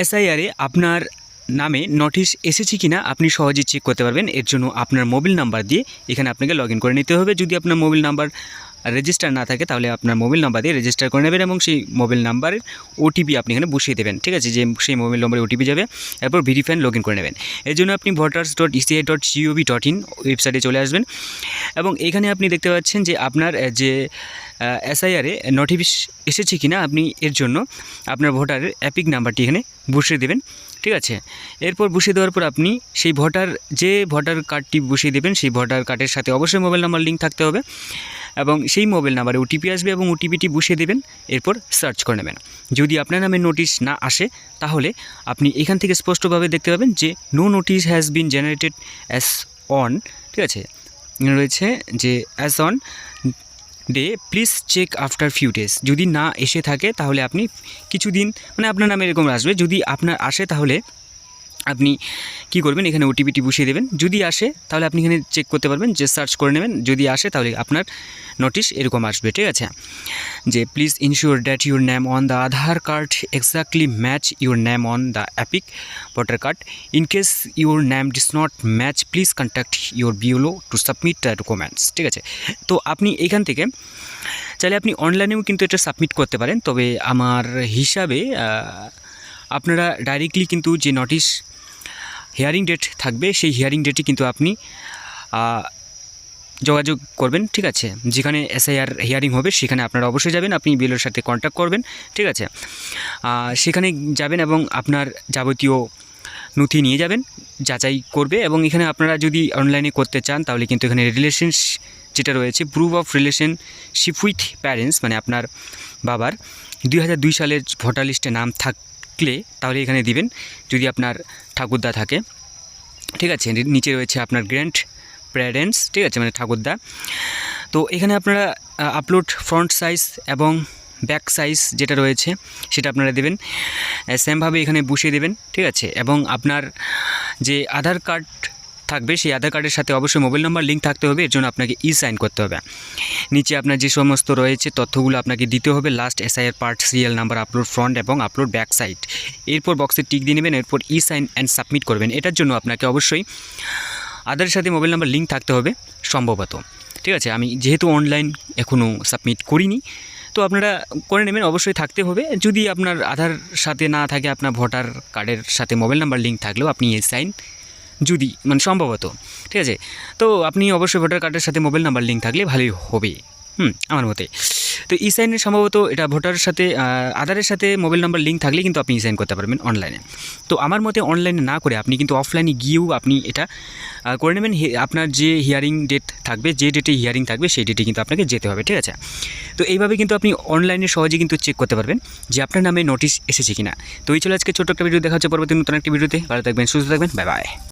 এসআইআরে আপনার নামে নোটিশ এসেছে কিনা আপনি সহজেই চেক করতে পারবেন। এর জন্য আপনার মোবাইল নাম্বার দিয়ে এখানে আপনাকে লগ ইন করে নিতে হবে। যদি আপনার মোবাইল নাম্বার রেজিস্টার না থাকে তাহলে আপনার মোবাইল নাম্বার দিয়ে রেজিস্টার করে নেবেন এবং সেই মোবাইল নাম্বারের ওটিপি আপনি এখানে বসিয়ে দেবেন। ঠিক আছে, যে সেই মোবাইল নম্বরে ওটিপি যাবে, এরপর ভেরিফাই লগ ইন করে নেবেন। এর জন্য আপনি voters.eci.gov.in ওয়েবসাইটে চলে আসবেন এবং এখানে আপনি দেখতে পাচ্ছেন যে আপনার যে এসআইআরে নোটিশ এসেছে কিনা আপনি এর জন্য আপনার ভোটারের অ্যাপিক নাম্বারটি এখানে বসিয়ে দেবেন। ঠিক আছে, এরপর বসিয়ে দেওয়ার পর আপনি সেই ভোটার কার্ডটি বসিয়ে দেবেন। সেই ভোটার কার্ডের সাথে অবশ্যই মোবাইল নাম্বার লিঙ্ক থাকতে হবে এবং সেই মোবাইল নাম্বারে ওটিপি আসবে এবং ওটিপিটি বসিয়ে দেবেন। এরপর সার্চ করে নেবেন। যদি আপনার নামে নোটিশ না আসে তাহলে আপনি এখান থেকে স্পষ্টভাবে দেখতে পাবেন যে no notice has been generated as on. ঠিক আছে, রয়েছে যে as on day please check after few days. যদি না এসে থাকে তাহলে আপনি কিছুদিন মানে আপনার নামে এরকম আসবে। যদি আপনার আসে তাহলে আপনি কি করবেন, এখানে ওটিপিটি বসিয়ে দেবেন। যদি আসে তাহলে আপনি এখানে চেক করতে পারবেন, যে সার্চ করে নেবেন। যদি আসে তাহলে আপনার নোটিশ এরকম আসবে। ঠিক আছে, যে please ensure that your name on the Aadhaar card exactly match your name on the EPIC voter card. In case your name does not match please contact your BLO to submit the documents. ঠিক আছে, তো আপনি এখান থেকে চাইলে আপনি অনলাইনেও কিন্তু এটা সাবমিট করতে পারেন। তবে আমার হিসাবে আপনারা ডাইরেক্টলি কিন্তু যে নোটিশ হিয়ারিং ডেট থাকবে সেই হিয়ারিং ডেটে কিন্তু আপনি যোগাযোগ করবেন। ঠিক আছে, যেখানে এসআইআর হিয়ারিং হবে সেখানে আপনারা অবশ্যই যাবেন, আপনি বিএলওর সাথে কন্ট্যাক্ট করবেন। ঠিক আছে, সেখানে যাবেন এবং আপনার যাবতীয় নথি নিয়ে যাবেন, যাচাই করবে। এবং এখানে আপনারা যদি অনলাইনে করতে চান তাহলে কিন্তু এখানে রিলেশনস যেটা রয়েছে, proof of relationship with parents, মানে আপনার বাবার 2002 সালের ভোটার লিস্টে নাম থাকলে তাহলে এখানে দিবেন, যদি আপনার ঠাকুরদা থাকে। ঠিক আছে, নিচে রয়েছে আপনার গ্র্যান্ড প্যারেন্টস। ঠিক আছে, মানে ঠাকুরদা। তো এখানে আপনারা আপলোড ফ্রন্ট সাইজ এবং ব্যাক সাইজ যেটা রয়েছে সেটা আপনারা দেবেন, সেমভাবে এখানে বসিয়ে দেবেন। ঠিক আছে, এবং আপনার যে আধার কার্ড থাকবে সেই আধার কার্ডের সাথে অবশ্যই মোবাইল নাম্বার লিঙ্ক থাকতে হবে। এর জন্য আপনাকে সাইন করতে হবে। নিচে আপনার যে সমস্ত রয়েছে তথ্যগুলো আপনাকে দিতে হবে, last SIR part, serial number, upload front এবং আপলোড ব্যাক সাইড। এরপর বক্সে টিক দিয়ে নেবেন, এরপর সাইন অ্যান্ড সাবমিট করবেন। এটার জন্য আপনাকে অবশ্যই আধারের সাথে মোবাইল নাম্বার লিঙ্ক থাকতে হবে সম্ভবত। ঠিক আছে, আমি যেহেতু অনলাইন এখনও সাবমিট করিনি, তো আপনারা করে নেবেন, অবশ্যই থাকতে হবে। যদি আপনার আধার সাথে না থাকে, আপনার ভোটার কার্ডের সাথে মোবাইল নাম্বার লিঙ্ক থাকলেও আপনি সাইন যদি মানে সম্ভবত। ঠিক আছে, তো আপনি অবশ্যই ভোটার কার্ডের সাথে মোবাইল নাম্বার লিঙ্ক থাকলে ভালোই হবে আমার মতে। তো সাইনের সম্ভবত এটা ভোটারের সাথে আধারের সাথে মোবাইল নাম্বার লিঙ্ক থাকলে কিন্তু আপনি সাইন করতে পারবেন অনলাইনে। তো আমার মতে অনলাইনে না করে আপনি কিন্তু অফলাইনে গিয়েও আপনি এটা করে নেবেন। আপনার যে হিয়ারিং ডেট থাকবে, যে ডেটে হিয়ারিং থাকবে সেই ডেটে কিন্তু আপনাকে যেতে হবে। ঠিক আছে, তো এইভাবে কিন্তু আপনি অনলাইনে সহজে কিন্তু চেক করতে পারবেন যে আপনার নামে নোটিশ এসেছে কিনা। তো এই চলে আজকে ছোট্ট একটা ভিডিও, দেখা হচ্ছে পরবর্তী নতুন একটা ভিডিওতে। ভালো থাকবেন, সুস্থ থাকবেন, বাই বাই।